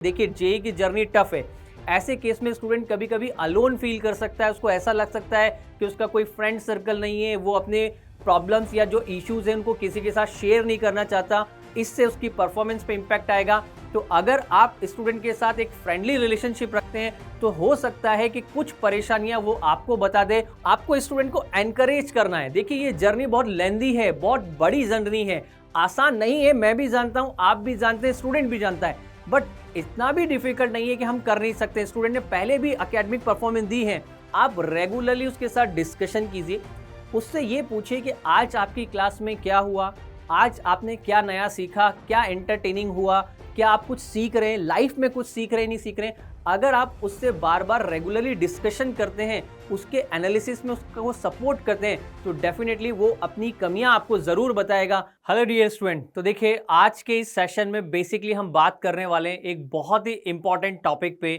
देखिए जेई की journey tough है। ऐसे केस में स्टूडेंट कभी कभी अलोन फील कर सकता है, उसको ऐसा लग सकता है कि उसका कोई फ्रेंड सर्कल नहीं है, वो अपने प्रॉब्लम्स या जो इश्यूज हैं उनको किसी के साथ शेयर नहीं करना चाहता। इससे उसकी परफॉर्मेंस पे इम्पैक्ट आएगा। तो अगर आप स्टूडेंट के साथ एक फ्रेंडली रिलेशनशिप रखते हैं तो हो सकता है कि कुछ परेशानियां वो आपको बता दे। आपको स्टूडेंट को एनकरेज करना है। देखिए ये जर्नी बहुत लेंदी है, बहुत बड़ी जर्नी है, आसान नहीं है। मैं भी जानता हूं, आप भी जानते हैं, स्टूडेंट भी जानता है, बट इतना भी डिफिकल्ट नहीं है कि हम कर नहीं सकते। स्टूडेंट ने पहले भी एकेडमिक परफॉर्मेंस दी है। आप रेगुलरली उसके साथ डिस्कशन कीजिए, उससे ये पूछिए कि आज आपकी क्लास में क्या हुआ, आज आपने क्या नया सीखा, क्या एंटरटेनिंग हुआ, क्या आप कुछ सीख रहे हैं, लाइफ में कुछ सीख रहे हैं, नहीं सीख रहे हैं। अगर आप उससे बार बार रेगुलरली डिस्कशन करते हैं, उसके एनालिसिस में उसको सपोर्ट करते हैं, तो डेफिनेटली वो अपनी कमियां आपको जरूर बताएगा। हेलो डियर स्टूडेंट, तो देखिए आज के इस सेशन में बेसिकली हम बात करने वाले हैं एक बहुत ही इंपॉर्टेंट टॉपिक पे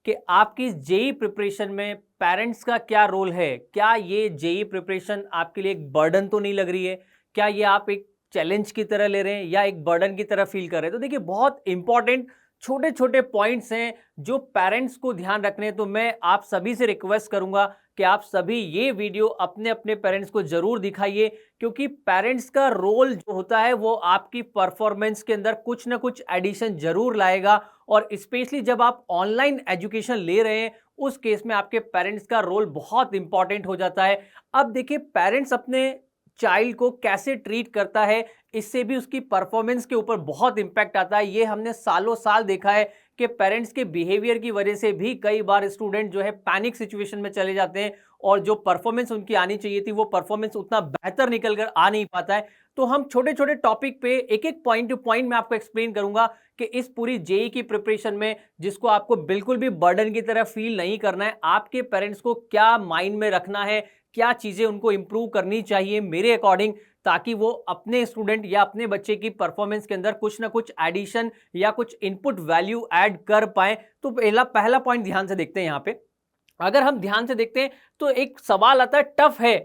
कि आपकी जेई प्रिपरेशन में पेरेंट्स का क्या रोल है। क्या ये जेई प्रिपरेशन आपके लिए एक बर्डन तो नहीं लग रही है? क्या ये आप एक चैलेंज की तरह ले रहे हैं या एक बर्डन की तरह फील कर रहे हैं? तो देखिए बहुत इंपॉर्टेंट छोटे छोटे पॉइंट्स हैं जो पेरेंट्स को ध्यान रखने हैं। तो मैं आप सभी से रिक्वेस्ट करूंगा कि आप सभी ये वीडियो अपने अपने पेरेंट्स को जरूर दिखाइए, क्योंकि पेरेंट्स का रोल जो होता है वो आपकी परफॉर्मेंस के अंदर कुछ ना कुछ एडिशन जरूर लाएगा। और स्पेशली जब आप ऑनलाइन एजुकेशन ले रहे हैं उस केस में आपके पेरेंट्स का रोल बहुत इंपॉर्टेंट हो जाता है। अब देखिए पेरेंट्स अपने चाइल्ड को कैसे ट्रीट करता है, इससे भी उसकी परफॉर्मेंस के ऊपर बहुत इंपैक्ट आता है। ये हमने सालों साल देखा है कि पेरेंट्स के बिहेवियर की वजह से भी कई बार स्टूडेंट जो है पैनिक सिचुएशन में चले जाते हैं और जो परफॉर्मेंस उनकी आनी चाहिए थी वो परफॉर्मेंस उतना बेहतर निकल कर आ नहीं पाता है। तो हम छोटे छोटे टॉपिक पे एक एक पॉइंट टू पॉइंट मैं आपको एक्सप्लेन करूंगा कि इस पूरी जेई की प्रिपरेशन में, जिसको आपको बिल्कुल भी बर्डन की तरह फील नहीं करना है, आपके पेरेंट्स को क्या माइंड में रखना है, क्या चीजें उनको इंप्रूव करनी चाहिए मेरे अकॉर्डिंग, ताकि वो अपने स्टूडेंट या अपने बच्चे की परफॉर्मेंस के अंदर कुछ ना कुछ एडिशन या कुछ इनपुट वैल्यू ऐड कर पाए। तो पहला पहला पॉइंट ध्यान से देखते हैं। यहाँ पे अगर हम ध्यान से देखते हैं तो एक सवाल आता है, टफ है,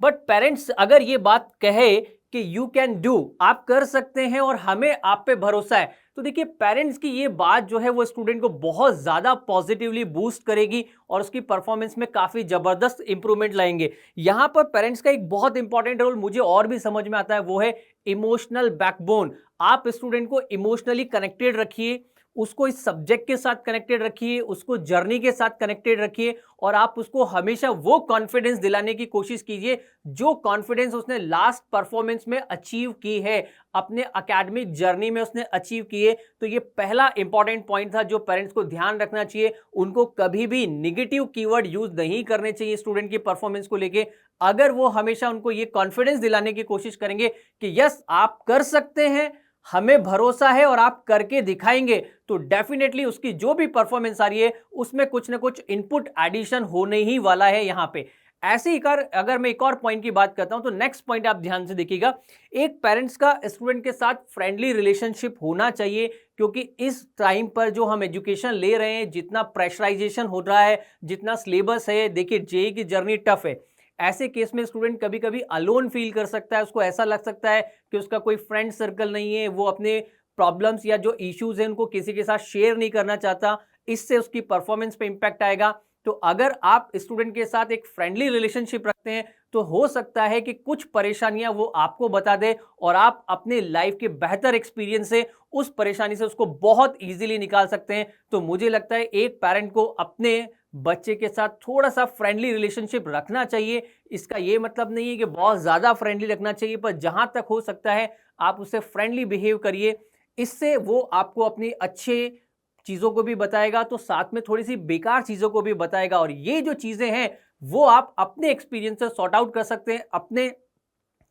बट पेरेंट्स अगर ये बात कहे कि यू कैन डू, आप कर सकते हैं और हमें आप पे भरोसा है, तो देखिए पेरेंट्स की ये बात जो है वो स्टूडेंट को बहुत ज्यादा पॉजिटिवली बूस्ट करेगी और उसकी परफॉर्मेंस में काफी जबरदस्त इंप्रूवमेंट लाएंगे। यहां पर पेरेंट्स का एक बहुत इंपॉर्टेंट रोल मुझे और भी समझ में आता है, वो है इमोशनल बैकबोन। आप स्टूडेंट को इमोशनली कनेक्टेड रखिए, उसको इस सब्जेक्ट के साथ कनेक्टेड रखिए, उसको जर्नी के साथ कनेक्टेड रखिए और आप उसको हमेशा वो कॉन्फिडेंस दिलाने की कोशिश कीजिए जो कॉन्फिडेंस उसने लास्ट परफॉर्मेंस में अचीव की है, अपने एकेडमिक जर्नी में उसने अचीव किए। तो ये पहला इंपॉर्टेंट पॉइंट था जो पेरेंट्स को ध्यान रखना चाहिए। उनको कभी भी निगेटिव कीवर्ड यूज नहीं करने चाहिए स्टूडेंट की परफॉर्मेंस को लेके। अगर वो हमेशा उनको ये कॉन्फिडेंस दिलाने की कोशिश करेंगे कि यस आप कर सकते हैं, हमें भरोसा है और आप करके दिखाएंगे, तो डेफिनेटली उसकी जो भी परफॉर्मेंस आ रही है उसमें कुछ ना कुछ इनपुट एडिशन होने ही वाला है। यहां पे ऐसे ही अगर मैं एक और पॉइंट की बात करता हूं तो नेक्स्ट पॉइंट आप ध्यान से देखिएगा, एक पेरेंट्स का स्टूडेंट के साथ फ्रेंडली रिलेशनशिप होना चाहिए, क्योंकि इस टाइम पर जो हम एजुकेशन ले रहे हैं, जितना प्रेशराइजेशन हो रहा है, जितना सिलेबस है, देखिए जेई की जर्नी टफ है। ऐसे केस में स्टूडेंट कभी कभी अलोन फील कर सकता है, उसको ऐसा लग सकता है कि उसका कोई फ्रेंड सर्कल नहीं है, वो अपने प्रॉब्लम्स या जो इश्यूज हैं उनको किसी के साथ शेयर नहीं करना चाहता। इससे उसकी परफॉर्मेंस पे इंपैक्ट आएगा। तो अगर आप स्टूडेंट के साथ एक फ्रेंडली रिलेशनशिप रखते हैं तो हो सकता है कि कुछ परेशानियां वो आपको बता दे और आप अपने लाइफ के बेहतर एक्सपीरियंस से उस परेशानी से उसको बहुत इजीली निकाल सकते हैं। तो मुझे लगता है एक पेरेंट को अपने बच्चे के साथ थोड़ा सा फ्रेंडली रिलेशनशिप रखना चाहिए। इसका ये मतलब नहीं है कि बहुत ज्यादा फ्रेंडली रखना चाहिए, पर जहां तक हो सकता है आप उससे फ्रेंडली बिहेव करिए। इससे वो आपको अपनी अच्छे चीजों को भी बताएगा तो साथ में थोड़ी सी बेकार चीजों को भी बताएगा, और ये जो चीजें हैं वो आप अपने एक्सपीरियंस से सॉर्ट आउट कर सकते हैं, अपने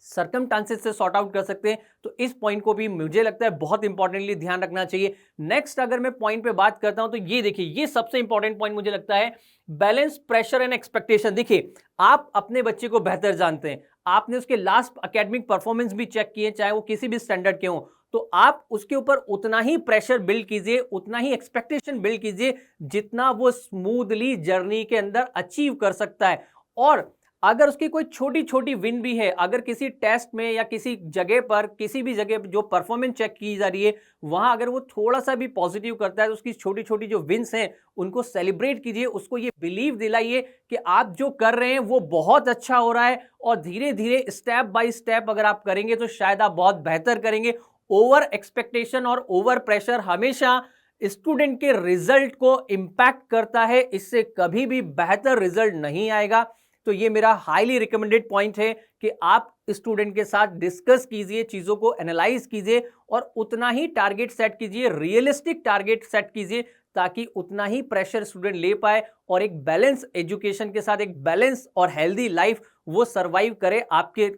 सर्कमस्टांसेस से सॉर्ट आउट कर सकते हैं। तो इस पॉइंट को भी मुझे लगता है बहुत इंपॉर्टेंटली ध्यान रखना चाहिए। नेक्स्ट अगर मैं पॉइंट पे बात करता हूं तो ये देखिए, ये सबसे इंपॉर्टेंट पॉइंट मुझे लगता है, बैलेंस प्रेशर एंड एक्सपेक्टेशन। देखिए आप अपने बच्चे को बेहतर जानते हैं, आपने उसके लास्ट एकेडमिक परफॉर्मेंस भी चेक किए, चाहे वो किसी भी स्टैंडर्ड के हो, तो आप उसके ऊपर उतना ही प्रेशर बिल्ड कीजिए, उतना ही एक्सपेक्टेशन बिल्ड कीजिए जितना वो स्मूथली जर्नी के अंदर अचीव कर सकता है। और अगर उसकी कोई छोटी छोटी विन भी है, अगर किसी टेस्ट में या किसी जगह पर, किसी भी जगह जो परफॉर्मेंस चेक की जा रही है वहां अगर वो थोड़ा सा भी पॉजिटिव करता है तो उसकी छोटी छोटी जो विन्स हैं उनको सेलिब्रेट कीजिए, उसको ये बिलीव दिलाइए कि आप जो कर रहे हैं वो बहुत अच्छा हो रहा है और धीरे धीरे स्टेप बाय स्टेप अगर आप करेंगे तो शायद आप बहुत बेहतर करेंगे। ओवर एक्सपेक्टेशन और ओवर प्रेशर हमेशा स्टूडेंट के रिजल्ट को इंपैक्ट करता है, इससे कभी भी बेहतर रिजल्ट नहीं आएगा। तो ये मेरा हाईली रिकमेंडेड पॉइंट है कि आप स्टूडेंट के साथ डिस्कस कीजिए, चीजों को एनालाइज कीजिए और उतना ही टारगेट सेट कीजिए, रियलिस्टिक टारगेट सेट कीजिए ताकि उतना ही प्रेशर स्टूडेंट ले पाए और एक बैलेंस एजुकेशन के साथ एक बैलेंस और हेल्दी लाइफ वो सर्वाइव करे आपके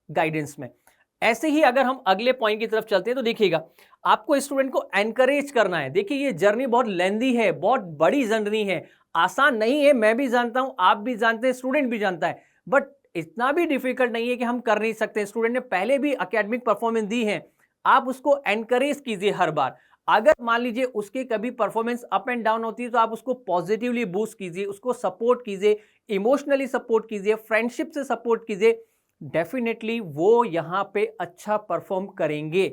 गाइडेंस में। ऐसे ही अगर हम अगले पॉइंट की तरफ चलते हैं तो देखिएगा, आपको स्टूडेंट को एनकरेज करना है। देखिए ये जर्नी बहुत लेंदी है, बहुत बड़ी जर्नी है, आसान नहीं है, मैं भी जानता हूं, आप भी जानते हैं, स्टूडेंट भी जानता है, बट इतना भी डिफिकल्ट नहीं है कि हम कर नहीं सकते। स्टूडेंट ने पहले भी एकेडमिक परफॉर्मेंस दी है, आप उसको एनकरेज कीजिए हर बार। अगर मान लीजिए उसके कभी परफॉर्मेंस अप एंड डाउन होती है तो आप उसको पॉजिटिवली बूस्ट कीजिए, उसको सपोर्ट कीजिए, इमोशनली सपोर्ट कीजिए, फ्रेंडशिप से सपोर्ट कीजिए, डेफिनेटली वो यहां पे अच्छा परफॉर्म करेंगे।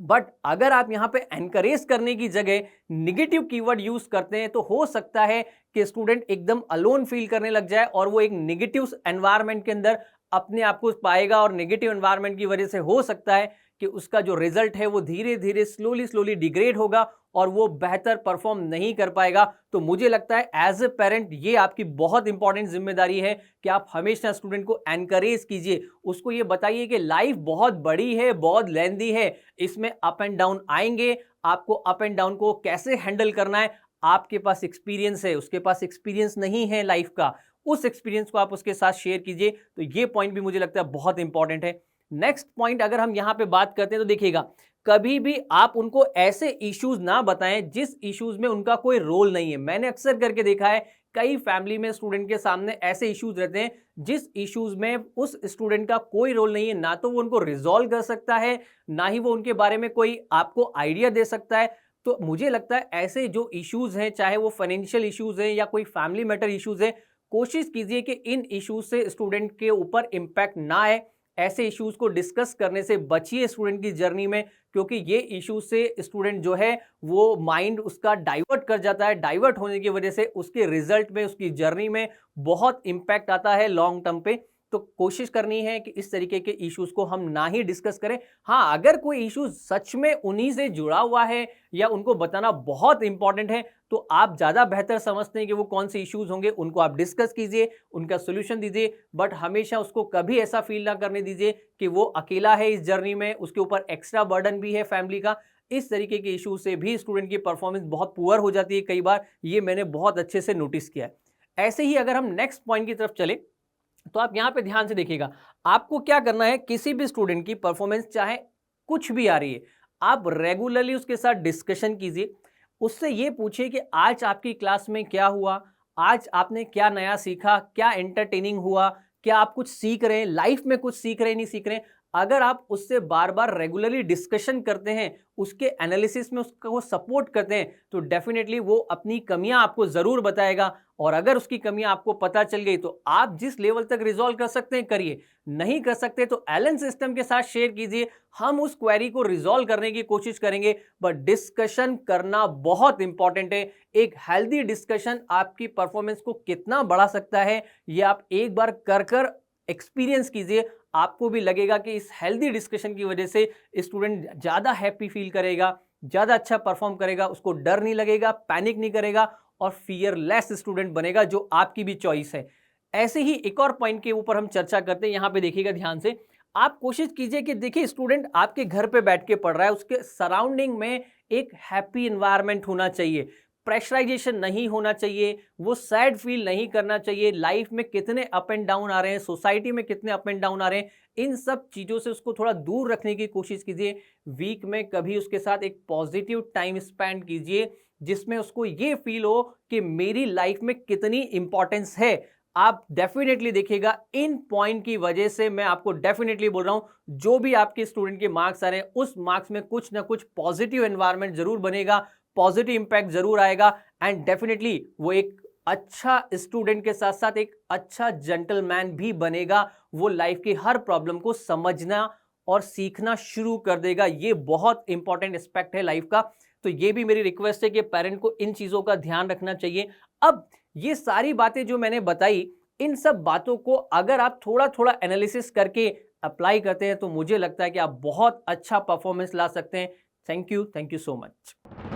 बट अगर आप यहां पे एनकरेज करने की जगह निगेटिव कीवर्ड यूज करते हैं तो हो सकता है कि स्टूडेंट एकदम अलोन फील करने लग जाए और वो एक निगेटिव एनवायरनमेंट के अंदर अपने आप को पाएगा और नेगेटिव एनवायरनमेंट की वजह से हो सकता है कि उसका जो रिजल्ट है वो धीरे धीरे स्लोली डिग्रेड होगा और वो बेहतर परफॉर्म नहीं कर पाएगा। तो मुझे लगता है एज ए पेरेंट ये आपकी बहुत इंपॉर्टेंट जिम्मेदारी है कि आप हमेशा स्टूडेंट को एनकरेज कीजिए, उसको ये बताइए कि लाइफ बहुत बड़ी है, बहुत लेंदी है, इसमें अप एंड डाउन आएंगे, आपको अप एंड डाउन को कैसे हैंडल करना है, आपके पास एक्सपीरियंस है, उसके पास एक्सपीरियंस नहीं है लाइफ का, उस एक्सपीरियंस को आप उसके साथ शेयर कीजिए। तो ये पॉइंट भी मुझे लगता है बहुत इंपॉर्टेंट है। नेक्स्ट पॉइंट अगर हम यहां पे बात करते हैं तो देखिएगा, कभी भी आप उनको ऐसे इश्यूज ना बताएं जिस इश्यूज में उनका कोई रोल नहीं है। मैंने अक्सर करके देखा है कई फैमिली में स्टूडेंट के सामने ऐसे इश्यूज रहते हैं जिस इश्यूज में उस स्टूडेंट का कोई रोल नहीं है, ना तो वो उनको रिजॉल्व कर सकता है, ना ही वो उनके बारे में कोई आपको आइडिया दे सकता है। तो मुझे लगता है ऐसे जो इश्यूज हैं, चाहे वो फाइनेंशियल इश्यूज हैं या कोई फैमिली मैटर इश्यूज है, कोशिश कीजिए कि इन इश्यूज से स्टूडेंट के ऊपर इंपैक्ट ना आए। ऐसे इश्यूज को डिस्कस करने से बचिए स्टूडेंट की जर्नी में, क्योंकि ये इश्यूज से स्टूडेंट जो है वो माइंड उसका डाइवर्ट कर जाता है। डाइवर्ट होने की वजह से उसके रिजल्ट में, उसकी जर्नी में बहुत इंपैक्ट आता है लॉन्ग टर्म पे। तो कोशिश करनी है कि इस तरीके के इश्यूज को हम ना ही डिस्कस करें। हाँ, अगर कोई इश्यूज सच में उन्हीं से जुड़ा हुआ है या उनको बताना बहुत इंपॉर्टेंट है तो आप ज्यादा बेहतर समझते हैं कि वो कौन से इश्यूज होंगे, उनको आप डिस्कस कीजिए, उनका सोल्यूशन दीजिए। बट हमेशा उसको कभी ऐसा फील ना करने दीजिए कि वो अकेला है इस जर्नी में, उसके ऊपर एक्स्ट्रा बर्डन भी है फैमिली का। इस तरीके के इश्यूज से भी स्टूडेंट की परफॉर्मेंस बहुत पुअर हो जाती है कई बार, ये मैंने बहुत अच्छे से नोटिस किया है। ऐसे ही अगर हम नेक्स्ट पॉइंट की तरफ चले तो आप यहां पे ध्यान से देखिएगा, आपको क्या करना है, किसी भी स्टूडेंट की परफॉर्मेंस चाहे कुछ भी आ रही है, आप रेगुलरली उसके साथ डिस्कशन कीजिए, उससे ये पूछिए कि आज आपकी क्लास में क्या हुआ, आज आपने क्या नया सीखा, क्या एंटरटेनिंग हुआ, क्या आप कुछ सीख रहे हैं, लाइफ में कुछ सीख रहे हैं, नहीं सीख रहे हैं। अगर आप उससे बार बार रेगुलरली डिस्कशन करते हैं, उसके एनालिसिस में उसको सपोर्ट करते हैं, तो डेफिनेटली वो अपनी कमियां आपको जरूर बताएगा। और अगर उसकी कमियां आपको पता चल गई तो आप जिस लेवल तक रिजॉल्व कर सकते हैं करिए, नहीं कर सकते तो एलन सिस्टम के साथ शेयर कीजिए, हम उस क्वेरी को रिजॉल्व करने की कोशिश करेंगे। बट डिस्कशन करना बहुत इंपॉर्टेंट है। एक हेल्दी डिस्कशन आपकी परफॉर्मेंस को कितना बढ़ा सकता है ये आप एक बार कर कर एक्सपीरियंस कीजिए, आपको भी लगेगा कि इस हेल्दी डिस्कशन की वजह से स्टूडेंट ज्यादा हैप्पी फील करेगा, ज्यादा अच्छा परफॉर्म करेगा, उसको डर नहीं लगेगा, पैनिक नहीं करेगा और फियरलेस स्टूडेंट बनेगा, जो आपकी भी चॉइस है। ऐसे ही एक और पॉइंट के ऊपर हम चर्चा करते हैं, यहां पे देखिएगा ध्यान से, आप कोशिश कीजिए कि देखिए स्टूडेंट आपके घर पे बैठ के पढ़ रहा है, उसके सराउंडिंग में एक हैप्पी एनवायरनमेंट होना चाहिए, प्रेशराइजेशन नहीं होना चाहिए, वो सैड फील नहीं करना चाहिए। लाइफ में कितने अप एंड डाउन आ रहे हैं, सोसाइटी में कितने अप एंड डाउन आ रहे हैं, इन सब चीज़ों से उसको थोड़ा दूर रखने की कोशिश कीजिए। वीक में कभी उसके साथ एक पॉजिटिव टाइम स्पेंड कीजिए जिसमें उसको ये फील हो कि मेरी लाइफ में कितनी इंपॉर्टेंस है। आप डेफिनेटली देखिएगा, इन पॉइंट की वजह से मैं आपको डेफिनेटली बोल रहा हूं, जो भी आपके स्टूडेंट के मार्क्स आ रहे हैं उस मार्क्स में कुछ ना कुछ पॉजिटिव एनवायरनमेंट जरूर बनेगा, पॉजिटिव इंपैक्ट जरूर आएगा एंड डेफिनेटली वो एक अच्छा स्टूडेंट के साथ साथ एक अच्छा जेंटलमैन भी बनेगा। वो लाइफ की हर प्रॉब्लम को समझना और सीखना शुरू कर देगा। ये बहुत इंपॉर्टेंट एस्पेक्ट है लाइफ का। तो ये भी मेरी रिक्वेस्ट है कि पेरेंट को इन चीजों का ध्यान रखना चाहिए। अब ये सारी बातें जो मैंने बताई, इन सब बातों को अगर आप थोड़ा थोड़ा एनालिसिस करके अप्लाई करते हैं तो मुझे लगता है कि आप बहुत अच्छा परफॉर्मेंस ला सकते हैं। Thank you so much.